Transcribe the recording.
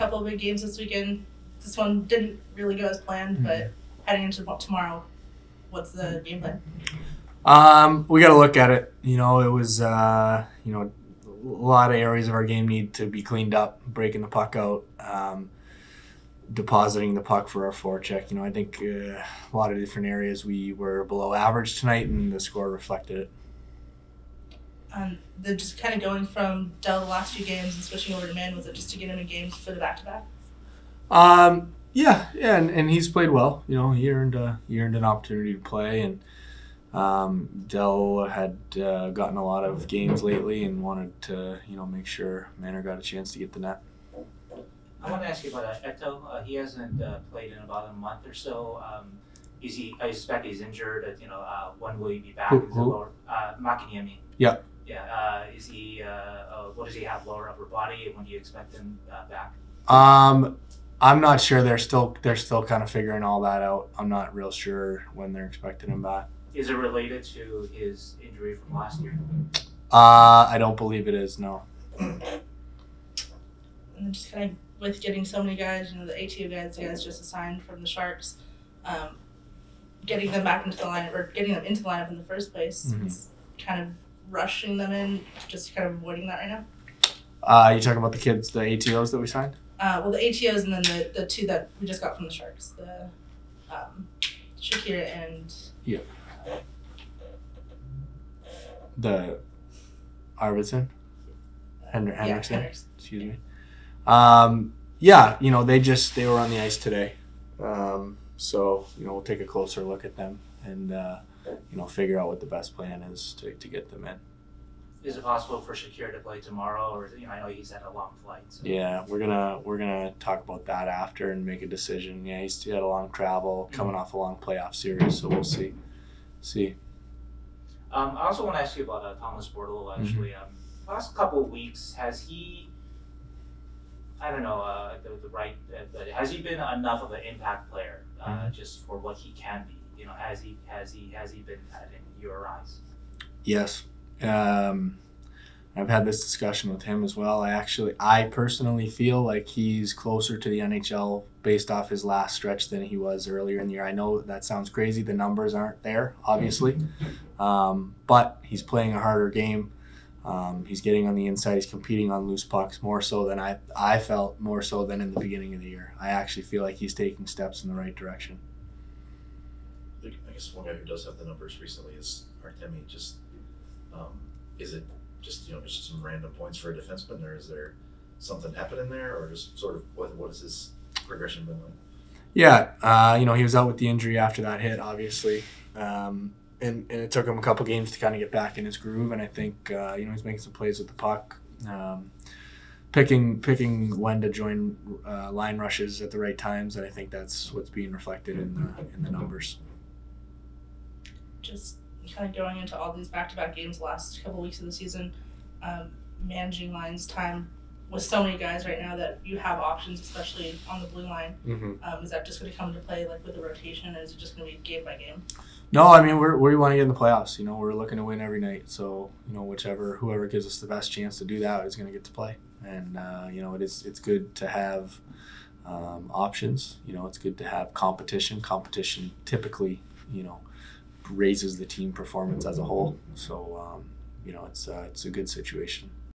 couple of big games this weekend. This one didn't really go as planned, but heading into tomorrow, what's the game plan? We got to look at it. It was, a lot of areas of our game need to be cleaned up, breaking the puck out, depositing the puck for our forecheck. I think a lot of different areas we were below average tonight, and the score reflected it. They're just kind of going from Dell the last few games and switching over to man. Was it just to get him in games for the back-to-back? Yeah, and he's played well. He earned an opportunity to play, and Dell had gotten a lot of games lately and wanted to make sure Manor got a chance to get the net. I want to ask you about Eto. He hasn't played in about a month or so. I suspect he's injured. When will he be back? Who? Makiniemi. Yeah. Yeah. Is he? What does he have? Lower upper body. When do you expect him back? I'm not sure. They're still kind of figuring all that out. I'm not real sure when they're expecting him back. Is it related to his injury from last year? I don't believe it is. No. And then just kind of with getting so many guys, the ATO guys, the guys just assigned from the Sharks, getting them back into the lineup or getting them into the lineup in the first place. It's kind of rushing them in, just kind of avoiding that right now. You talking about the kids, the ATOs that we signed? Well, the ATOs and then the two that we just got from the Sharks, the Shakira and the Arvidsson, Henriksen. Henriksen. Excuse me. They were on the ice today, so we'll take a closer look at them and figure out what the best plan is to get them in. Is it possible for Shakir to play tomorrow, or I know he's had a long flight? So. Yeah, we're gonna talk about that after and make a decision. Yeah, he had a long travel, coming off a long playoff series, so we'll see. I also want to ask you about Thomas Bortolo. Actually, last couple of weeks, has he? I don't know but has he been enough of an impact player just for what he can be? Has he been that in your eyes? Yes. I've had this discussion with him as well. I personally feel like he's closer to the NHL based off his last stretch than he was earlier in the year. I know that sounds crazy. The numbers aren't there, obviously. But he's playing a harder game. He's getting on the inside. He's competing on loose pucks more so than I felt, more so than in the beginning of the year. I actually feel like he's taking steps in the right direction. I guess one guy who does have the numbers recently is Artemi. Just is it just some random points for a defenseman, or is there something happening there, or just sort of what has his progression been like? Yeah, he was out with the injury after that hit, obviously. And it took him a couple games to kind of get back in his groove, and I think he's making some plays with the puck, picking when to join line rushes at the right times, and I think that's what's being reflected in the numbers. Just kind of going into all these back-to-back games the last couple weeks of the season, managing lines time with so many guys right now that you have options, especially on the blue line. Is that just going to come into play with the rotation, or is it just going to be game by game? No, I mean we want to get in the playoffs. We're looking to win every night. So whoever gives us the best chance to do that is going to get to play. And it's good to have options. It's good to have competition. Competition typically raises the team performance as a whole. So it's a good situation.